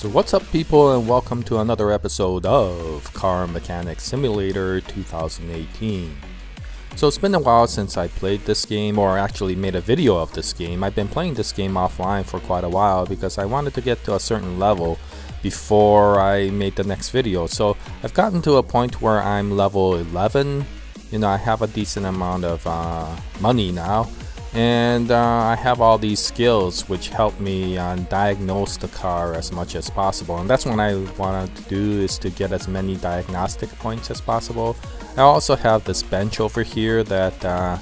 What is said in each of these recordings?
So what's up, people, and welcome to another episode of Car Mechanics Simulator 2018. So it's been a while since I played this game, or actually made a video of this game. I've been playing this game offline for quite a while because I wanted to get to a certain level before I made the next video. So I've gotten to a point where I'm level 11. You know, I have a decent amount of money now. And I have all these skills which help me diagnose the car as much as possible, and that's what I wanted to do, is to get as many diagnostic points as possible. I also have this bench over here that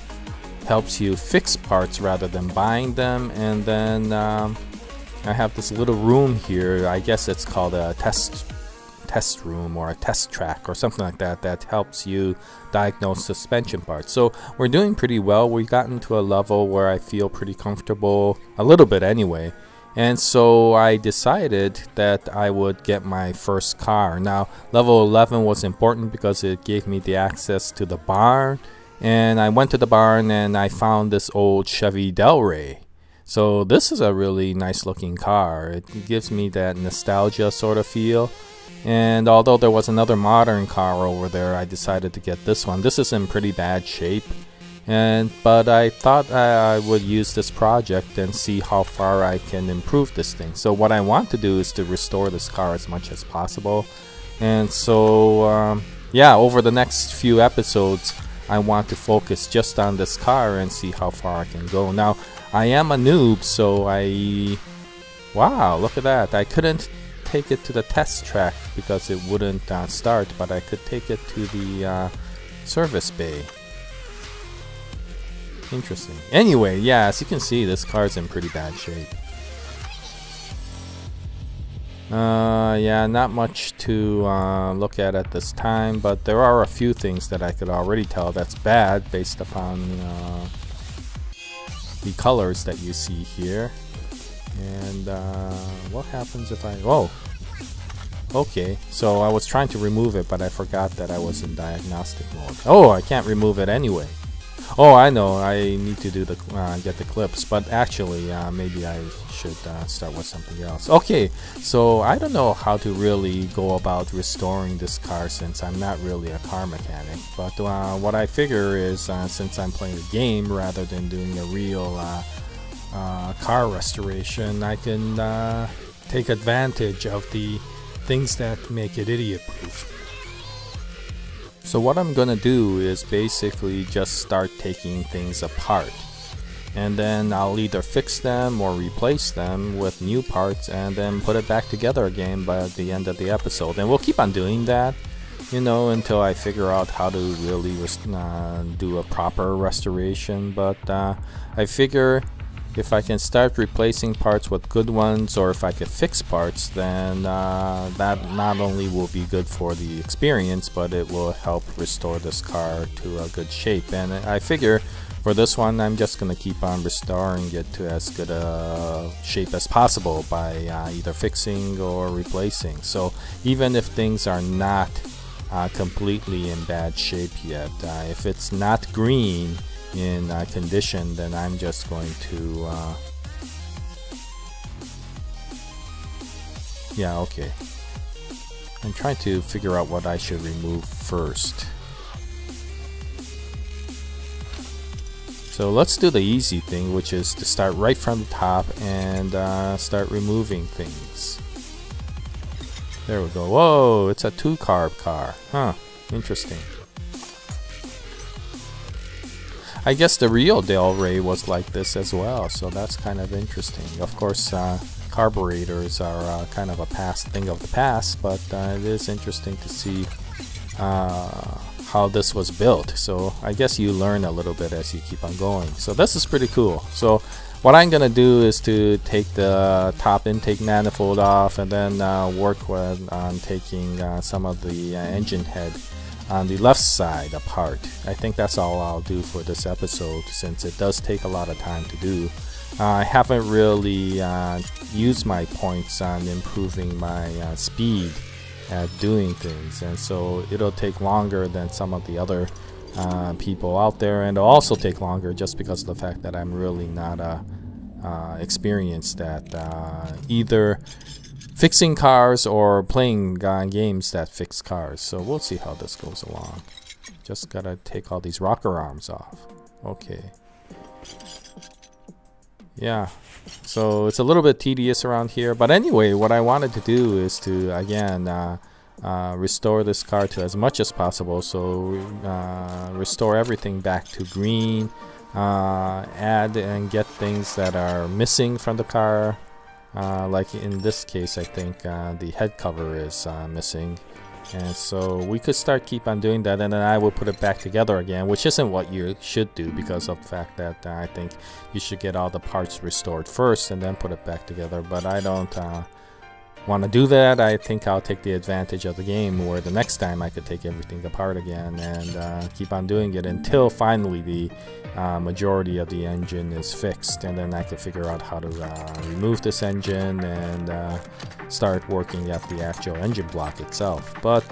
helps you fix parts rather than buying them, and then I have this little room here. I guess it's called a test room or a test track or something like that, that helps you diagnose suspension parts. So we're doing pretty well. We've gotten to a level where I feel pretty comfortable, a little bit anyway, and so I decided that I would get my first car. Now level 11 was important because it gave me the access to the barn, and I went to the barn and I found this old Chevy DelRay. So this is a really nice looking car. It gives me that nostalgia sort of feel. And although there was another modern car over there, I decided to get this one. This is in pretty bad shape, but I thought I would use this project and see how far I can improve this thing. So what I want to do is to restore this car as much as possible. And so yeah, over the next few episodes I want to focus just on this car and see how far I can go. Now I am a noob, so wow, look at that. I couldn't take it to the test track because it wouldn't start, but I could take it to the service bay. Interesting. Anyway, yeah, as you can see, this car's in pretty bad shape. Yeah, not much to look at this time, but there are a few things that I could already tell that's bad based upon the colors that you see here. And what happens if I... Oh, okay, so I was trying to remove it, but I forgot that I was in diagnostic mode. Oh, I can't remove it anyway. Oh, I know, I need to do the get the clips, but actually maybe I should start with something else. Okay, so I don't know how to really go about restoring this car since I'm not really a car mechanic, but what I figure is since I'm playing a game rather than doing a real car restoration, I can take advantage of the things that make it idiot proof. So what I'm gonna do is basically just start taking things apart, and then I'll either fix them or replace them with new parts and then put it back together again by the end of the episode. And we'll keep on doing that, you know, until I figure out how to really do a proper restoration. But I figure if I can start replacing parts with good ones, or if I could fix parts, then that not only will be good for the experience, but it will help restore this car to a good shape. And I figure for this one, I'm just going to keep on restoring it to as good a shape as possible by either fixing or replacing. So even if things are not completely in bad shape yet, if it's not green in condition, then I'm just going to yeah, okay, I'm trying to figure out what I should remove first. So let's do the easy thing, which is to start right from the top and start removing things. There we go. Whoa, it's a 2-carb car. Huh, interesting. I guess the real DelRay was like this as well, so that's kind of interesting. Of course, carburetors are kind of a thing of the past, but it is interesting to see how this was built. So I guess you learn a little bit as you keep on going. So this is pretty cool. So what I'm gonna do is to take the top intake manifold off, and then work on taking some of the engine head on the left side apart. I think that's all I'll do for this episode, since it does take a lot of time to do. I haven't really used my points on improving my speed at doing things, and so it'll take longer than some of the other people out there, and it'll also take longer just because of the fact that I'm really not experienced at either fixing cars or playing games that fix cars. So we'll see how this goes along. Just gotta take all these rocker arms off. Okay. Yeah. So it's a little bit tedious around here. But anyway, what I wanted to do is to, again, restore this car to as much as possible. So restore everything back to green. Add and get things that are missing from the car. Like in this case, I think the head cover is missing. And so we could keep on doing that, and then I will put it back together again, which isn't what you should do because of the fact that I think you should get all the parts restored first and then put it back together. But I don't want to do that. I think I'll take the advantage of the game where the next time I could take everything apart again and keep on doing it until finally the majority of the engine is fixed, and then I can figure out how to remove this engine and start working at the actual engine block itself. But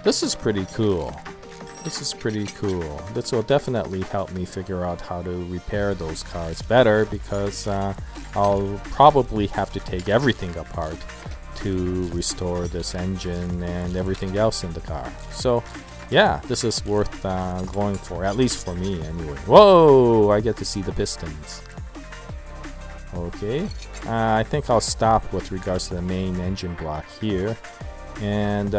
this is pretty cool. This is pretty cool. This will definitely help me figure out how to repair those cars better, because I'll probably have to take everything apart to restore this engine and everything else in the car. So yeah, this is worth going for, at least for me anyway. Whoa, I get to see the pistons. Okay, I think I'll stop with regards to the main engine block here. And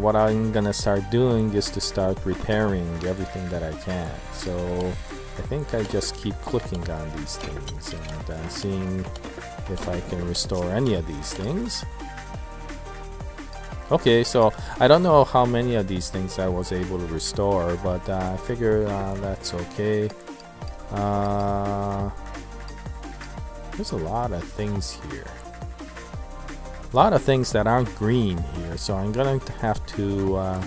what I'm gonna start doing is to start repairing everything that I can. So I think I just keep clicking on these things and seeing if I can restore any of these things. Okay, so I don't know how many of these things I was able to restore, but I figure that's okay. There's a lot of things here. A lot of things that aren't green here, so I'm going to have to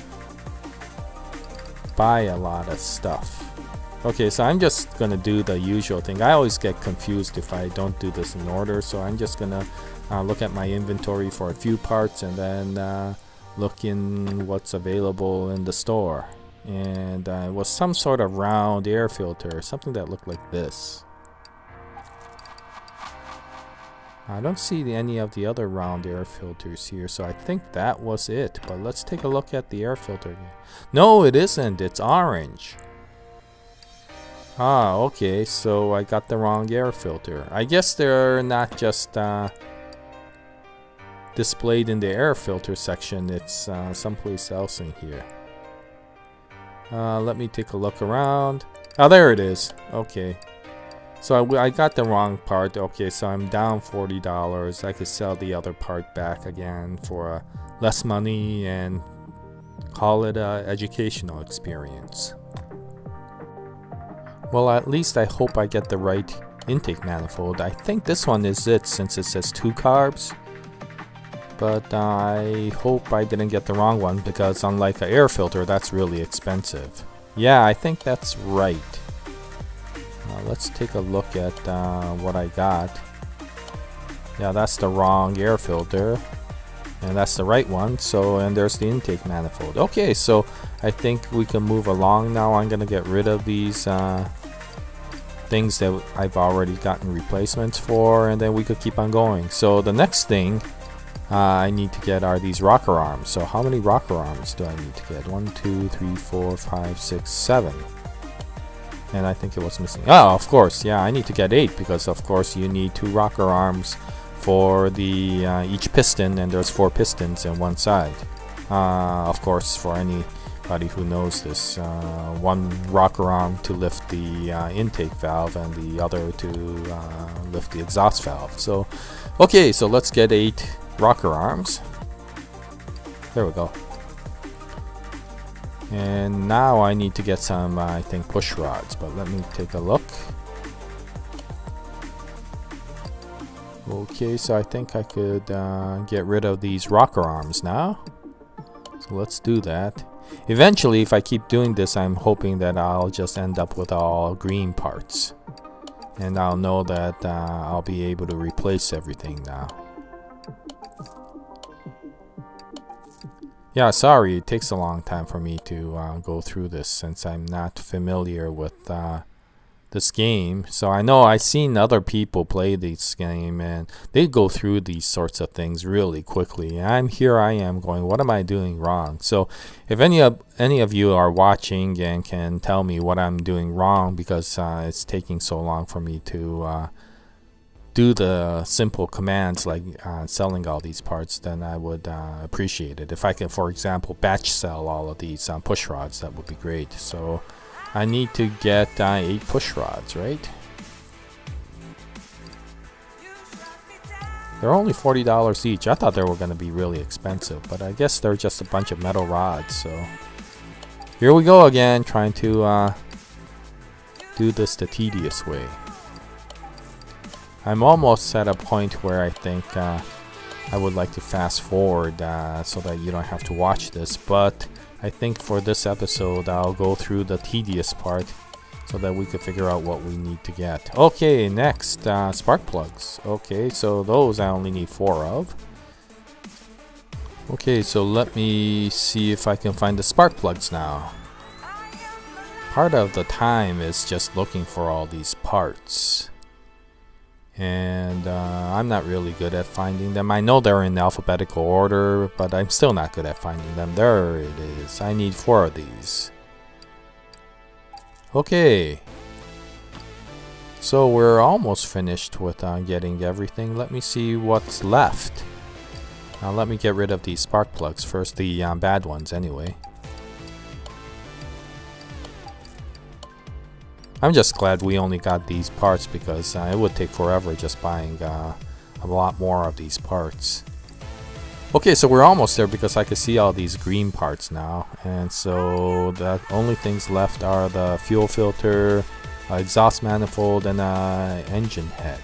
buy a lot of stuff. Okay, so I'm just gonna do the usual thing. I always get confused if I don't do this in order, so I'm just gonna look at my inventory for a few parts and then look in what's available in the store. And it was some sort of round air filter, something that looked like this. I don't see any of the other round air filters here, so I think that was it. But let's take a look at the air filter again. No, it isn't. It's orange. Ah, okay, so I got the wrong air filter. I guess they're not just displayed in the air filter section. It's someplace else in here. Let me take a look around. Oh, there it is. Okay. So I got the wrong part. Okay, so I'm down $40. I could sell the other part back again for less money and call it an educational experience. Well, at least I hope I get the right intake manifold. I think this one is it since it says 2 carbs. But I hope I didn't get the wrong one, because unlike an air filter, that's really expensive. Yeah, I think that's right. Let's take a look at what I got. Yeah, that's the wrong air filter. And that's the right one. So, and there's the intake manifold. Okay, so I think we can move along now. I'm gonna get rid of these things that I've already gotten replacements for, and then we could keep on going. So the next thing I need to get are these rocker arms. So how many rocker arms do I need to get? 1, 2, 3, 4, 5, 6, 7. And I think it was missing. Oh, of course, yeah, I need to get 8, because of course you need 2 rocker arms for the each piston, and there's 4 pistons in one side. Of course, for anybody who knows this, 1 rocker arm to lift the intake valve and the other to lift the exhaust valve. So, okay, so let's get 8 rocker arms. There we go. And now I need to get some, I think, push rods, but let me take a look. Okay, so I think I could get rid of these rocker arms now. So let's do that. Eventually, if I keep doing this, I'm hoping that I'll just end up with all green parts. And I'll know that I'll be able to replace everything now. Yeah, sorry, it takes a long time for me to go through this since I'm not familiar with the this game, so I know I've seen other people play this game and they go through these sorts of things really quickly. I am going, what am I doing wrong? So if any of you are watching and can tell me what I'm doing wrong, because it's taking so long for me to do the simple commands like selling all these parts, then I would appreciate it. If I can, for example, batch sell all of these push rods, that would be great. So I need to get 8 push rods, right? They're only $40 each. I thought they were going to be really expensive, but I guess they're just a bunch of metal rods. So here we go again, trying to do this the tedious way. I'm almost at a point where I think I would like to fast forward so that you don't have to watch this, but I think for this episode I'll go through the tedious part so that we could figure out what we need to get. Okay, next, spark plugs. Okay, so those I only need 4 of. Okay, so let me see if I can find the spark plugs now. Part of the time is just looking for all these parts. And I'm not really good at finding them. I know they're in alphabetical order, but I'm still not good at finding them. There it is. I need 4 of these. Okay. So we're almost finished with getting everything. Let me see what's left. Now let me get rid of these spark plugs first, the bad ones anyway. I'm just glad we only got these parts, because it would take forever just buying a lot more of these parts. Okay, so we're almost there because I can see all these green parts now. And so the only things left are the fuel filter, exhaust manifold, and engine head.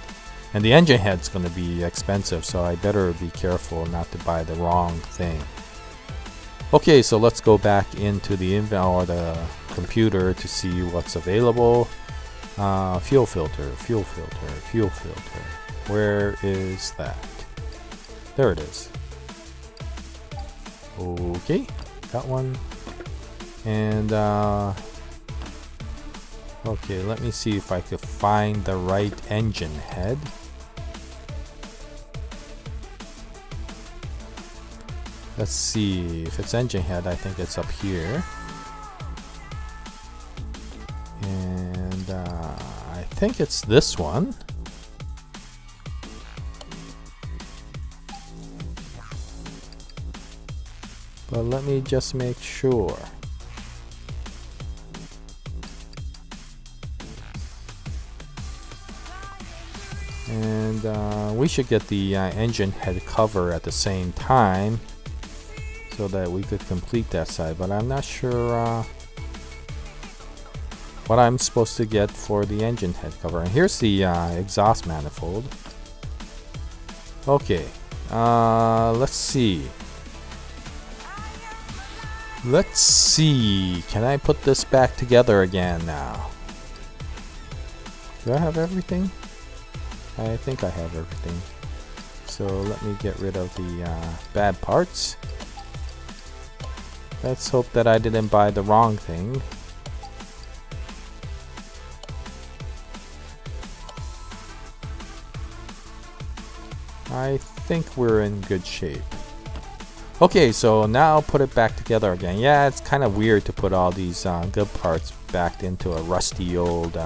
And the engine head's going to be expensive, so I better be careful not to buy the wrong thing. Okay, so let's go back into the computer to see what's available. Fuel filter, fuel filter, fuel filter. Where is that? There it is. Okay, got one. And okay, let me see if I could find the right engine head. Let's see, if it's engine head, I think it's up here. And I think it's this one. But let me just make sure. And we should get the engine head cover at the same time, so that we could complete that side, but I'm not sure what I'm supposed to get for the engine head cover. And here's the exhaust manifold. Okay, let's see. Let's see, can I put this back together again now? Do I have everything? I think I have everything. So let me get rid of the bad parts. Let's hope that I didn't buy the wrong thing. I think we're in good shape. Okay, so now put it back together again. Yeah, it's kind of weird to put all these good parts back into a rusty old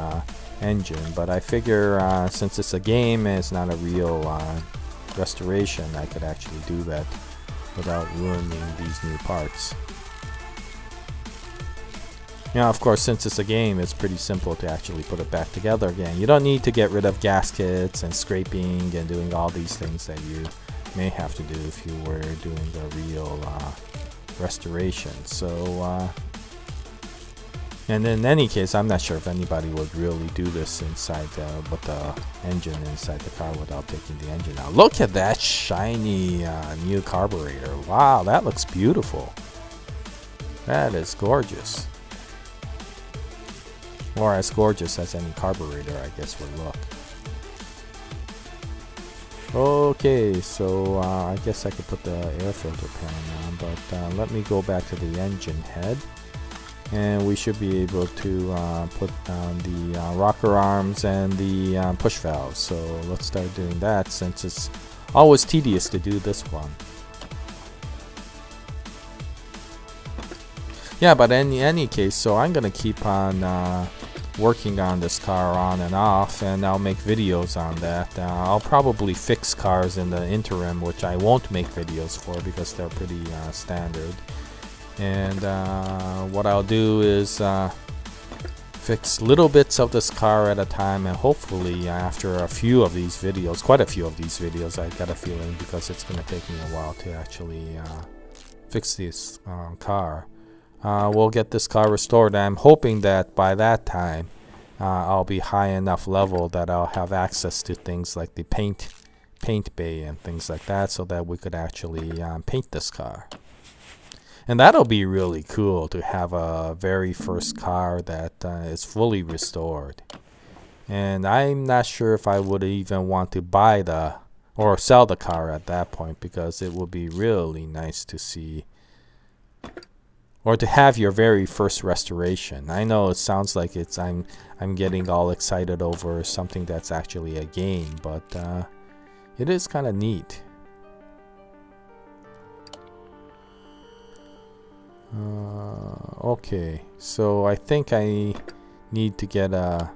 engine, but I figure since it's a game and it's not a real restoration, I could actually do that without ruining these new parts. Now, of course, since it's a game, it's pretty simple to actually put it back together again. You don't need to get rid of gaskets and scraping and doing all these things that you may have to do if you were doing the real restoration. So, and in any case, I'm not sure if anybody would really do this inside with the engine inside the car without taking the engine out. Look at that shiny new carburetor. Wow, that looks beautiful. That is gorgeous. Or as gorgeous as any carburetor, I guess, would look. Okay, so I guess I could put the air filter pan on, but let me go back to the engine head. and we should be able to put on the rocker arms and the push valves. So let's start doing that, since it's always tedious to do this one. Yeah, but in any case, so I'm gonna keep on working on this car on and off, and I'll make videos on that. I'll probably fix cars in the interim, which I won't make videos for because they're pretty standard. And what I'll do is fix little bits of this car at a time, and hopefully after a few of these videos, quite a few of these videos, I got a feeling, because it's gonna take me a while to actually fix this car. We'll get this car restored. I'm hoping that by that time I'll be high enough level that I'll have access to things like the paint bay and things like that, so that we could actually paint this car. And that'll be really cool to have a very first car that is fully restored. And I'm not sure if I would even want to buy or sell the car at that point, because it would be really nice to see, or to have your very first restoration. I know it sounds like I'm getting all excited over something that's actually a game, but it is kind of neat. Okay, so I think I need to get a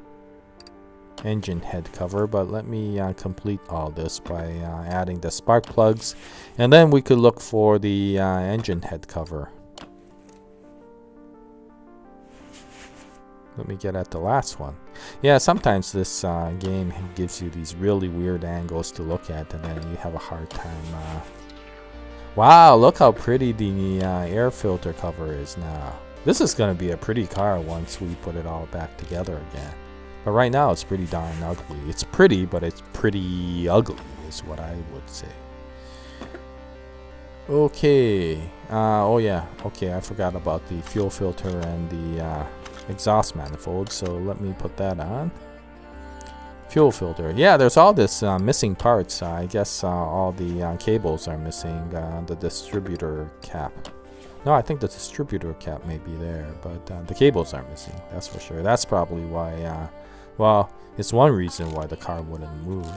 engine head cover, but let me complete all this by adding the spark plugs, and then we could look for the engine head cover. Let me get at the last one. Yeah, sometimes this game gives you these really weird angles to look at, and then you have a hard time. Wow, look how pretty the air filter cover is now. This is going to be a pretty car once we put it all back together again. But right now it's pretty darn ugly. It's pretty, but it's pretty ugly is what I would say. Okay. Oh yeah. Okay, I forgot about the fuel filter and the exhaust manifold, so let me put that on. Fuel filter. Yeah, there's all this missing parts. I guess all the cables are missing. The distributor cap. No, I think the distributor cap may be there, but the cables are missing. That's for sure. That's probably why. Well, it's one reason why the car wouldn't move.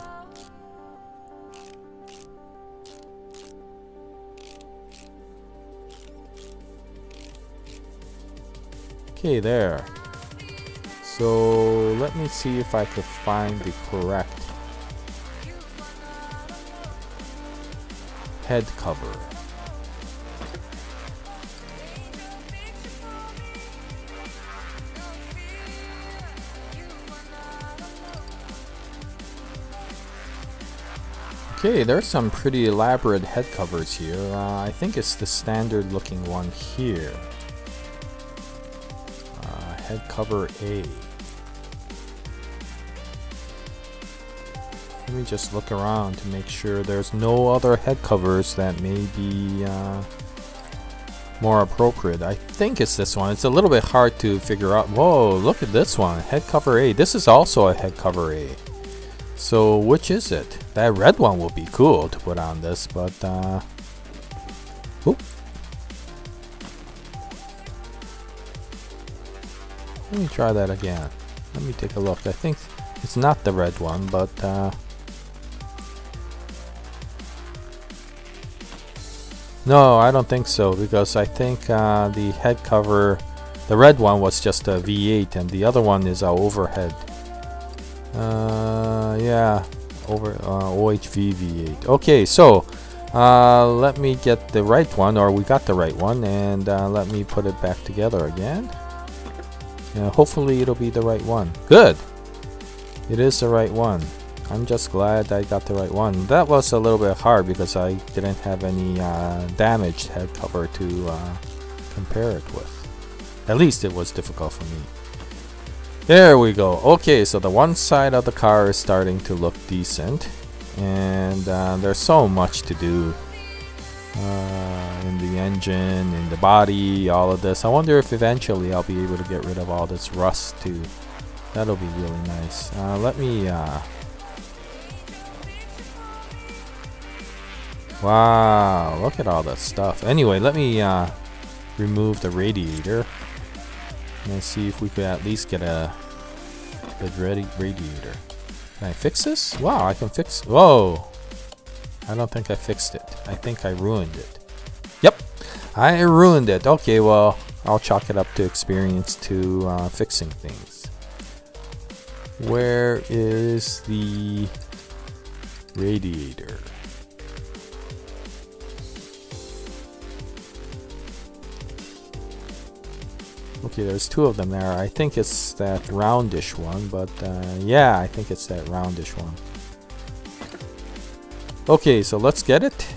Okay, there. So let me see if I could find the correct head cover. Okay, there's some pretty elaborate head covers here. I think it's the standard looking one here. Head cover A. Let me just look around to make sure there's no other head covers that may be more appropriate. I think it's this one. It's a little bit hard to figure out. Whoa, look at this one. Head cover A. This is also a head cover A. So which is it? That red one will be cool to put on this, but oop. Let me try that again. Let me take a look. I think it's not the red one, but no, I don't think so, because I think the head cover, the red one was just a V8 and the other one is a overhead. Yeah, OHV V8. Okay, so let me get the right one, or we got the right one, and let me put it back together again. Hopefully it'll be the right one. Good! It is the right one. I'm just glad I got the right one. That was a little bit hard because I didn't have any damaged head cover to compare it with. At least it was difficult for me. There we go. Okay, so the one side of the car is starting to look decent, and there's so much to do in the engine, in the body, all of this. I wonder if eventually I'll be able to get rid of all this rust too. That'll be really nice. Let me wow, look at all that stuff. Anyway, let me remove the radiator. and see if we could at least get a good radiator. Can I fix this? Wow, I can fix. Whoa! I don't think I fixed it. I think I ruined it. Yep, I ruined it. Okay, well, I'll chalk it up to experience to fixing things. Where is the radiator? Okay, there's two of them there. I think it's that roundish one, but yeah, I think it's that roundish one. Okay, so let's get it.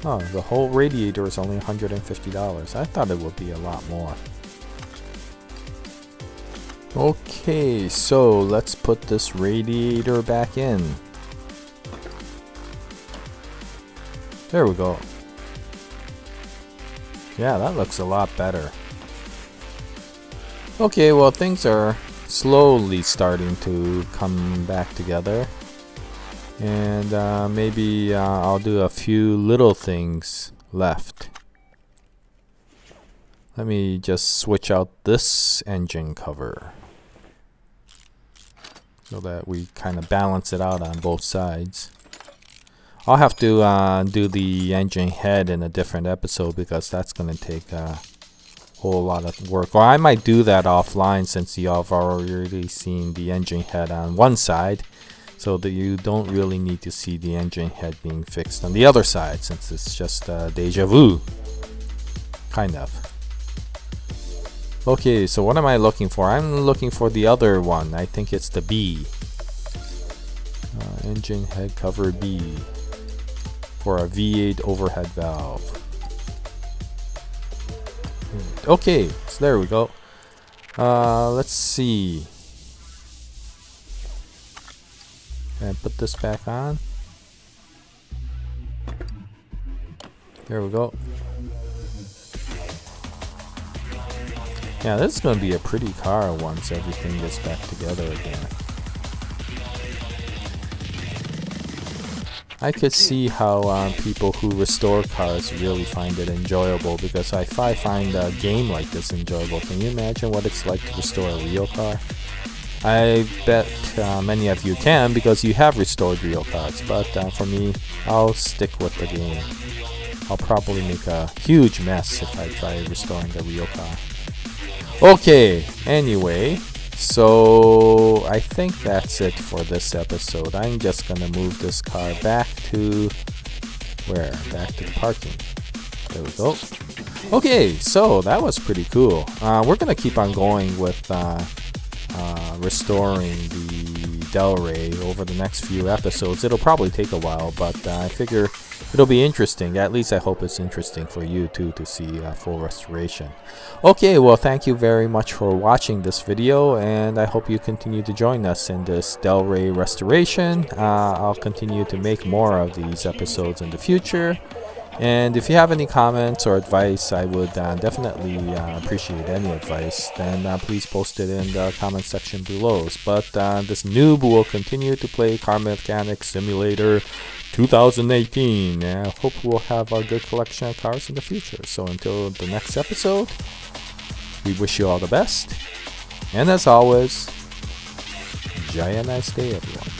Oh, the whole radiator is only $150. I thought it would be a lot more. Okay, so let's put this radiator back in. There we go. Yeah, that looks a lot better. Okay, well, things are slowly starting to come back together. And maybe I'll do a few little things left. Let me just switch out this engine cover so that we kind of balance it out on both sides. I'll have to do the engine head in a different episode because that's going to take a whole lot of work. Or I might do that offline since you have already seen the engine head on one side, so that you don't really need to see the engine head being fixed on the other side, since it's just deja vu. Kind of. Okay, so what am I looking for? I'm looking for the other one. I think it's the B. Engine head cover B. For a V8 overhead valve. Okay, so there we go. Let's see. And put this back on. There we go. Yeah, this is going to be a pretty car once everything gets back together again. I could see how people who restore cars really find it enjoyable, because if I find a game like this enjoyable, can you imagine what it's like to restore a real car? I bet many of you can, because you have restored real cars, but for me, I'll stick with the game. I'll probably make a huge mess if I try restoring a real car. Okay, anyway, so I think that's it for this episode. I'm just gonna move this car back to where? Back to the parking. There we go. Okay, so that was pretty cool. We're gonna keep on going with restoring the DelRay over the next few episodes. It'll probably take a while, but I figure it'll be interesting. At least I hope it's interesting for you too to see full restoration. Okay, well, thank you very much for watching this video, and I hope you continue to join us in this DelRay restoration. I'll continue to make more of these episodes in the future. And if you have any comments or advice, I would definitely appreciate any advice. Then please post it in the comment section below. But this noob will continue to play Car Mechanic Simulator 2018. And I hope we'll have a good collection of cars in the future. So until the next episode, we wish you all the best. And as always, enjoy a nice day, everyone.